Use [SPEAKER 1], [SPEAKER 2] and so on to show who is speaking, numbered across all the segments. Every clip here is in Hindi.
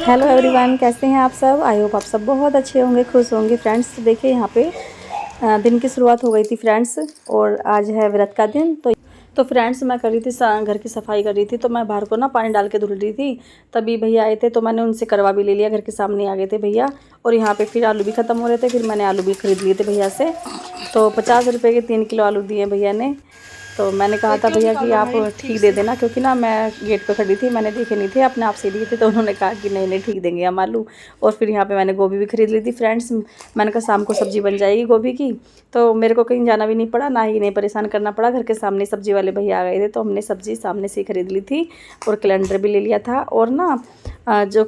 [SPEAKER 1] हेलो एवरीवन, कैसे हैं आप सब। आई होप आप सब बहुत अच्छे होंगे, खुश होंगे। फ्रेंड्स देखिए यहाँ पे दिन की शुरुआत हो गई थी फ्रेंड्स, और आज है व्रत का दिन। तो फ्रेंड्स मैं कर रही थी घर की सफाई कर रही थी, तो मैं बाहर को ना पानी डाल के धुल रही थी। तभी भैया आए थे तो मैंने उनसे करवा भी ले लिया। घर के सामने आ गए थे भैया, और यहाँ पे फिर आलू भी ख़त्म हो रहे थे, फिर मैंने आलू भी ख़रीद लिए थे भैया से। तो 50 रुपये के 3 किलो आलू दिए भैया ने। तो मैंने कहा था भैया कि आप ठीक दे देना, क्योंकि ना मैं गेट पे खड़ी थी, मैंने देखे नहीं थे, अपने आप से दिए थे। तो उन्होंने कहा कि नहीं नहीं ठीक देंगे हम आलू। और फिर यहाँ पे मैंने गोभी भी खरीद ली थी फ्रेंड्स। मैंने कहा शाम को सब्ज़ी बन जाएगी गोभी की, तो मेरे को कहीं जाना भी नहीं पड़ा, ना ही इन्हें परेशान करना पड़ा। घर के सामने सब्ज़ी वाले भैया आ गए थे, तो हमने सब्ज़ी सामने से ही खरीद ली थी, और कैलेंडर भी ले लिया था। और ना जो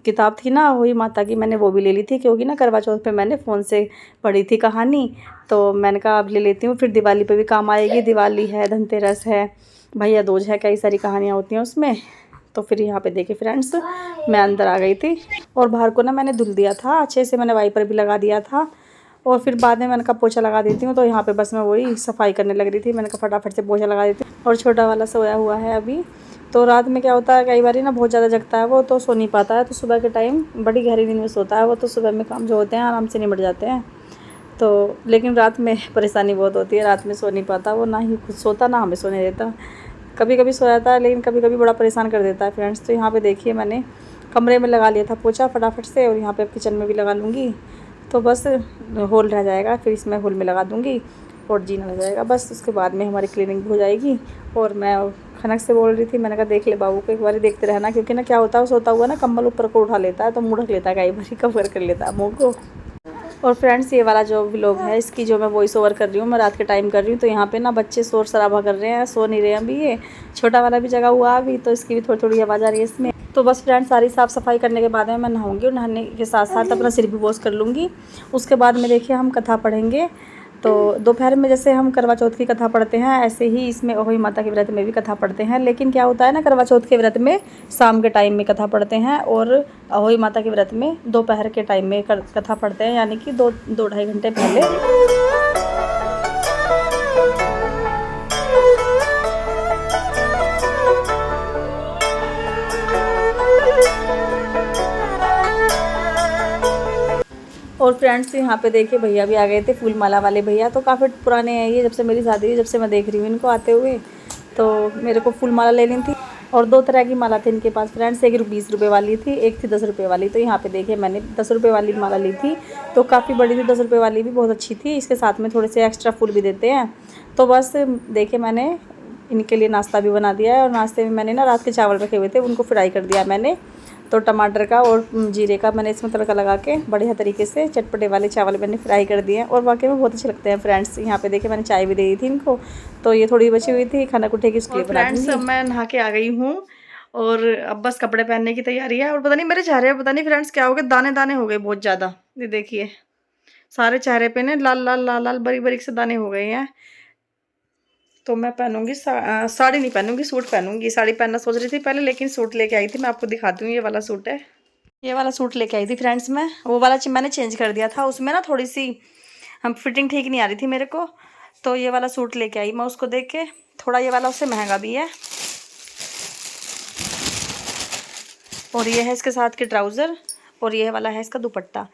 [SPEAKER 1] किताब थी ना वही माता की, मैंने वो भी ले ली थी, क्योंकि ना करवा चौथ पे मैंने फ़ोन से पढ़ी थी कहानी। तो मैंने कहा अब ले लेती हूँ, फिर दिवाली पे भी काम आएगी। दिवाली है, धनतेरस है, भैया दूज है, कई सारी कहानियाँ होती हैं उसमें। तो फिर यहाँ पे देखिए फ्रेंड्स, मैं अंदर आ गई थी, और बाहर को ना मैंने धुल दिया था अच्छे से, मैंने वाइपर भी लगा दिया था। और फिर बाद में मैंने कहा पोछा लगा देती हूँ। तो यहाँ पे बस मैं वही सफाई करने लग रही थी, मैंने कहा फटाफट से पोछा लगा देती हूँ। और छोटा वाला सोया हुआ है अभी। तो रात में क्या होता है, कई बार ना बहुत ज़्यादा जगता है वो, तो सो नहीं पाता है। तो सुबह के टाइम बड़ी गहरी नींद में सोता है वो, तो सुबह में काम जो होते हैं आराम से निपट जाते हैं। तो लेकिन रात में परेशानी बहुत होती है, रात में सो नहीं पाता वो, ना ही खुद सोता ना हमें सोने देता। कभी कभी सो जाता है, लेकिन कभी कभी बड़ा परेशान कर देता है फ्रेंड्स। तो यहाँ पे देखिए मैंने कमरे में लगा लिया था पोछा फटाफट से, और यहाँ पे किचन में भी लगा लूँगी। तो बस होल रह जाएगा, फिर इसमें होल में लगा दूँगी और जीना लग जाएगा बस। उसके बाद में हमारी क्लीनिंग भी हो जाएगी। और मैं खनक से बोल रही थी, मैंने कहा देख ले बाबू को एक बार देखते रहना, क्योंकि ना क्या होता है सोता हुआ ना कंबल ऊपर को उठा लेता है, तो मुँह ढक लेता है, कई बार कवर कर लेता है मुँह को। और फ्रेंड्स ये वाला जो व्लॉग है, इसकी जो मैं वॉइस ओवर कर रही हूँ, मैं रात के टाइम कर रही हूँ। तो यहाँ पे ना बच्चे शोर शराबा कर रहे हैं, सो नहीं रहे हैं अभी। ये छोटा वाला भी जगा हुआ अभी, तो इसकी भी थोड़ी थोड़ी आवाज़ आ रही है इसमें। तो बस फ्रेंड्स सारी साफ़ सफाई करने के बाद में मैं नहाऊंगी, और नहाने के साथ साथ अपना सिर भी वॉश कर लूँगी। उसके बाद में देखिए हम कथा पढ़ेंगे। तो दोपहर में जैसे हम करवा चौथ की कथा पढ़ते हैं, ऐसे ही इसमें अहोई माता के व्रत में भी कथा पढ़ते हैं। लेकिन क्या होता है ना, करवा चौथ के व्रत में शाम के टाइम में कथा पढ़ते हैं, और अहोई माता के व्रत में दोपहर के टाइम में कथा पढ़ते हैं, यानी कि दो ढाई घंटे पहले। और फ्रेंड्स यहाँ पे देखिए भैया भी आ गए थे, फूल माला वाले भैया। तो काफ़ी पुराने हैं ये, जब से मेरी शादी हुई, जब से मैं देख रही हूँ इनको आते हुए। तो मेरे को फूल माला लेनी थी, और दो तरह की माला थी इनके पास फ्रेंड्स। एक 20 रुपये वाली थी, एक थी 10 रुपये वाली। तो यहाँ पे देखिए मैंने 10 रुपये वाली माला ली थी, तो काफ़ी बड़ी थी। 10 रुपये वाली भी बहुत अच्छी थी, इसके साथ में थोड़े से एक्स्ट्रा फूल भी देते हैं। तो बस देखिए मैंने इनके लिए नाश्ता भी बना दिया है, और नाश्ते में मैंने ना रात के चावल रखे हुए थे, उनको फ्राई कर दिया मैंने। तो टमाटर का और जीरे का मैंने इसमें तड़का लगा के बढ़िया तरीके से चटपटे वाले चावल मैंने फ्राई कर दिए हैं, और वाकई में बहुत अच्छे लगते हैं फ्रेंड्स। यहाँ पे देखिए मैंने चाय भी दे दी थी इनको, तो ये थोड़ी बची हुई थी, खाना उठेगी उसके लिए बना दूँगी। अब मैं नहा के आ गई हूँ, और अब बस कपड़े पहनने की तैयारी है। और पता नहीं मेरे चेहरे पे पता नहीं फ्रेंड्स क्या हो गया, दाने दाने हो गए बहुत ज़्यादा। ये देखिए सारे चेहरे पे ना लाल लाल लाल लाल बारीक बारीक से दाने हो गए हैं। तो मैं पहनूंगी साड़ी नहीं पहनूंगी, सूट पहनूंगी। साड़ी पहनना सोच रही थी पहले, लेकिन सूट लेके आई थी, मैं आपको दिखाती हूँ। ये वाला सूट है, ये वाला सूट लेके आई थी फ्रेंड्स। मैं वो वाला मैंने चेंज कर दिया था, उसमें ना थोड़ी सी हम फिटिंग ठीक नहीं आ रही थी मेरे को। तो ये वाला सूट लेके आई मैं, उसको देख के। थोड़ा ये वाला उससे महंगा भी है, और ये है इसके साथ के ट्राउज़र, और ये वाला है इसका दुपट्टा।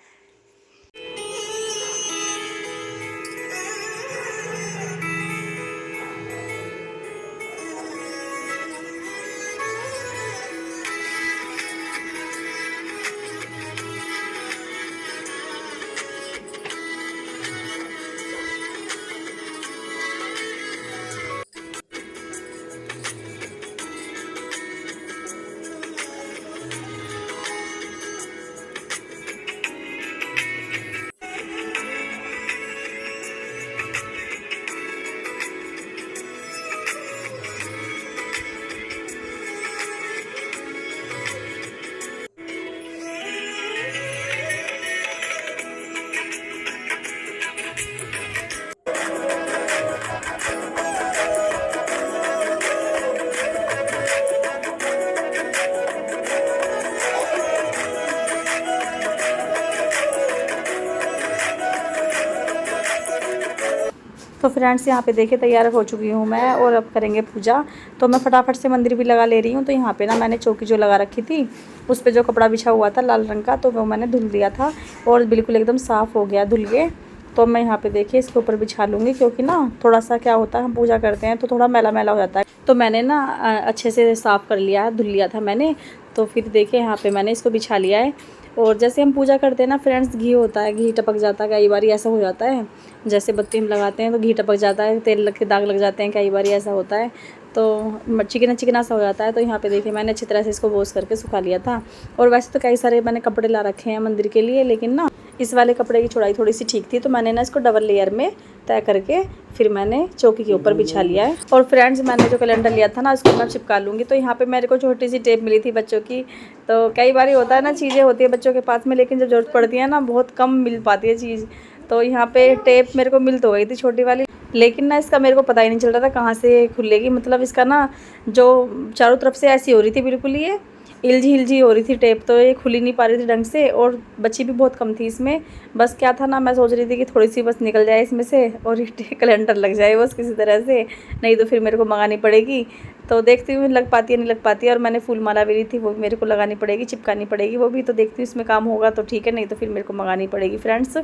[SPEAKER 1] तो फ्रेंड्स यहाँ पे देखिए तैयार हो चुकी हूँ मैं और अब करेंगे पूजा। तो मैं फटाफट से मंदिर भी लगा ले रही हूँ। तो यहाँ पे ना मैंने चौकी जो लगा रखी थी उस पर जो कपड़ा बिछा हुआ था लाल रंग का, तो वो मैंने धुल दिया था और बिल्कुल एकदम साफ़ हो गया धुल के। तो मैं यहाँ पे देखिए इसके ऊपर बिछा लूँगी, क्योंकि ना थोड़ा सा क्या होता है हम पूजा करते हैं तो थोड़ा मैला मैला हो जाता है। तो मैंने ना अच्छे से साफ़ कर लिया है, धुल लिया था मैंने। तो फिर देखिए यहाँ पे मैंने इसको बिछा लिया है। और जैसे हम पूजा करते हैं ना फ्रेंड्स, घी होता है, घी टपक जाता है, कई बार ऐसा हो जाता है। जैसे बत्ती हम लगाते हैं तो घी टपक जाता है, तेल लग के दाग लग जाते हैं, कई बार ऐसा होता है। तो चिकना चिकना सा हो जाता है। तो यहाँ पे देखिए मैंने अच्छी तरह से इसको वॉश करके सुखा लिया था। और वैसे तो कई सारे मैंने कपड़े ला रखे हैं मंदिर के लिए, लेकिन ना इस वाले कपड़े की चौड़ाई थोड़ी सी ठीक थी, तो मैंने ना इसको डबल लेयर में तय करके फिर मैंने चौकी के ऊपर बिछा लिया है। और फ्रेंड्स मैंने जो कैलेंडर लिया था ना उसको मैं चिपका लूँगी। तो यहाँ पे मेरे को छोटी सी टेप मिली थी बच्चों की। तो कई बार होता है ना, चीज़ें होती है बच्चों के पास में, लेकिन जब ज़रूरत पड़ती है ना बहुत कम मिल पाती है चीज़। तो यहाँ पे टेप मेरे को मिल तो गई थी छोटी वाली, लेकिन ना इसका मेरे को पता ही नहीं चल रहा था कहाँ से खुलेगी। मतलब इसका ना जो चारों तरफ से ऐसी हो रही थी, बिल्कुल ये इलझी हो रही थी टेप, तो ये खुली नहीं पा रही थी ढंग से। और बच्ची भी बहुत कम थी इसमें। बस क्या था ना, मैं सोच रही थी कि थोड़ी सी बस निकल जाए इसमें से और ये कैलेंडर लग जाए बस किसी तरह से, नहीं तो फिर मेरे को मंगानी पड़ेगी। तो देखती हूँ लग पाती है नहीं लग पाती है। और मैंने फूल माला भी ली थी, वो भी मेरे को लगानी पड़ेगी, चिपकानी पड़ेगी वो भी। तो देखती हूँ इसमें काम होगा तो ठीक है, नहीं तो फिर मेरे को मंगानी पड़ेगी फ्रेंड्स।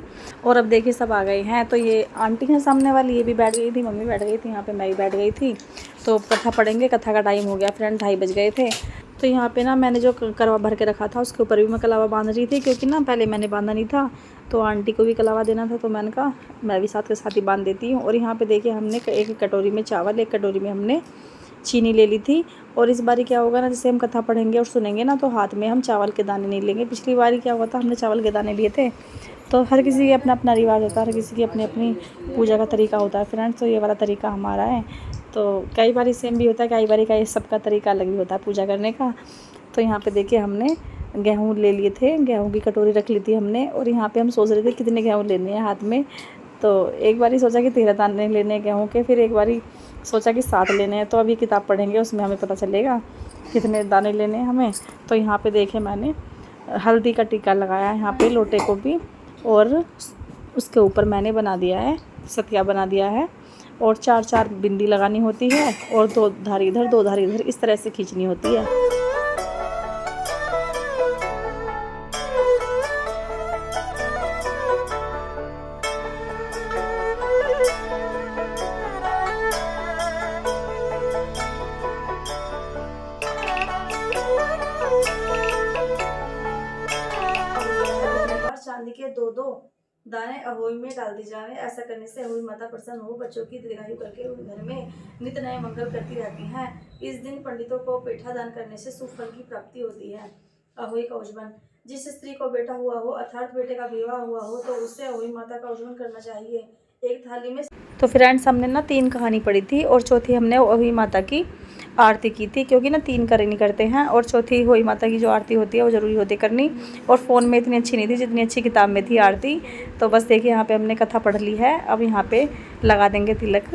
[SPEAKER 1] और अब देखिए सब आ गए हैं। तो ये आंटी हैं सामने वाली, ये भी बैठ गई थी, मम्मी बैठ गई थी, यहाँ पे मैं भी बैठ गई थी। तो कथा पढ़ेंगे, कथा का टाइम हो गया फ्रेंड, 2:30 बज गए थे। तो यहाँ पे ना मैंने जो करवा भर के रखा था उसके ऊपर भी मैं कलावा बांध रही थी, क्योंकि ना पहले मैंने बांधा नहीं था तो आंटी को भी कलावा देना था। तो मैंने कहा मैं भी साथ के साथ ही बांध देती हूँ। और यहाँ पे देखिए हमने एक कटोरी में चावल, एक कटोरी में हमने चीनी ले ली थी। और इस बारी क्या होगा ना, जैसे हम कथा पढ़ेंगे और सुनेंगे ना तो हाथ में हम चावल के दाने नहीं लेंगे। पिछली बारी क्या हुआ था, हमने चावल के दाने लिए थे। तो हर किसी की अपना अपना रिवाज होता है, हर किसी की अपनी अपनी पूजा का तरीका होता है फ्रेंड्स। तो ये वाला तरीका हमारा है। तो कई बार सेम भी होता है, कई बार का सबका तरीका अलग भी होता है पूजा करने का। तो यहाँ पे देखिए हमने गेहूँ ले लिए थे, गेहूँ की कटोरी रख ली थी हमने। और यहाँ पे हम सोच रहे थे कितने गेहूँ लेने हैं हाथ में। तो एक बारी सोचा कि 13 दाने लेने हैं गेहूँ के, फिर एक बारी सोचा कि 7 लेने हैं। तो अभी किताब पढ़ेंगे उसमें हमें पता चलेगा कितने दाने लेने हैं हमें। तो यहाँ पे देखे मैंने हल्दी का टीका लगाया है यहाँ पे लोटे को भी, और उसके ऊपर मैंने बना दिया है सतिया बना दिया है। और 4-4 बिंदी लगानी होती है और 2 धारी इधर 2 धारी इधर, इस तरह से खींचनी होती है। चांदी के 2-2 दाने अहोई में डाल दी जाए। ऐसा करने से अहोई माता प्रसन्न हो, बच्चों की दीर्घायु करके घर में नित्य नए मंगल करती रहती हैं। इस दिन पंडितों को पेठा दान करने से सुख फल की प्राप्ति होती है। अहोई का उज्जवल, जिस स्त्री को बेटा हुआ हो अर्थात बेटे का विवाह हुआ हो तो उससे अहोई माता का उज्जवल करना चाहिए। एक थाली में तो फ्रेंड्स हमने ना 3 कहानी पढ़ी थी और चौथी हमने अहोई माता की आरती की थी, क्योंकि ना 3 करनी करते हैं और चौथी होई माता की जो आरती होती है वो ज़रूरी होती करनी। और फ़ोन में इतनी अच्छी नहीं थी जितनी अच्छी किताब में थी आरती। तो बस देखिए यहाँ पे हमने कथा पढ़ ली है। अब यहाँ पे लगा देंगे तिलक।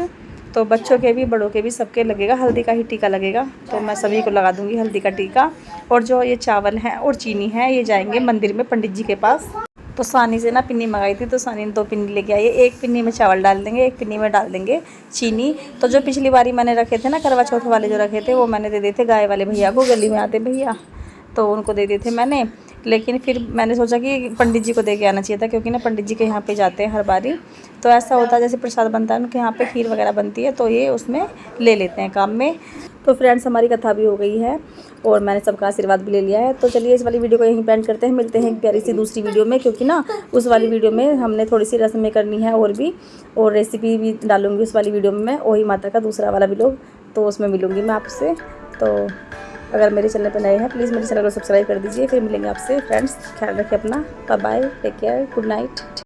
[SPEAKER 1] तो बच्चों के भी बड़ों के भी सबके लगेगा, हल्दी का ही टीका लगेगा। तो मैं सभी को लगा दूँगी हल्दी का टीका। और जो ये चावल है और चीनी है ये जाएंगे मंदिर में पंडित जी के पास। तो सानी से ना पिन्नी मंगाई थी, तो सानी ने 2 पिन्नी लेके आई है। एक पिन्नी में चावल डाल देंगे, एक पिन्नी में डाल देंगे चीनी। तो जो पिछली बारी मैंने रखे थे ना करवा चौथ वाले जो रखे थे वो मैंने दे दिए थे गाय वाले भैया को, गली में आते भैया, तो उनको दे दिए थे मैंने। लेकिन फिर मैंने सोचा कि पंडित जी को दे के आना चाहिए था, क्योंकि ना पंडित जी के यहाँ पे जाते हैं हर बारी। तो ऐसा होता है जैसे प्रसाद बनता है उनके यहाँ पे खीर वगैरह बनती है तो ये उसमें ले लेते हैं काम में। तो फ्रेंड्स हमारी कथा भी हो गई है और मैंने सबका आशीर्वाद भी ले लिया है। तो चलिए इस वाली वीडियो को यहीं पेंड करते हैं, मिलते हैं एक प्यारी सी दूसरी वीडियो में, क्योंकि ना उस वाली वीडियो में हमने थोड़ी सी रस्में करनी है और भी, और रेसिपी भी डालूंगी उस वाली वीडियो में मैं, ओही माता का दूसरा वाला व्लॉग। तो उसमें मिलूंगी मैं आपसे। तो अगर मेरे चैनल पर नए हैं प्लीज़ मेरे चैनल को सब्सक्राइब कर दीजिए। फिर मिलेंगे आपसे फ्रेंड्स, ख्याल रखें अपना, bye bye, take care, good night.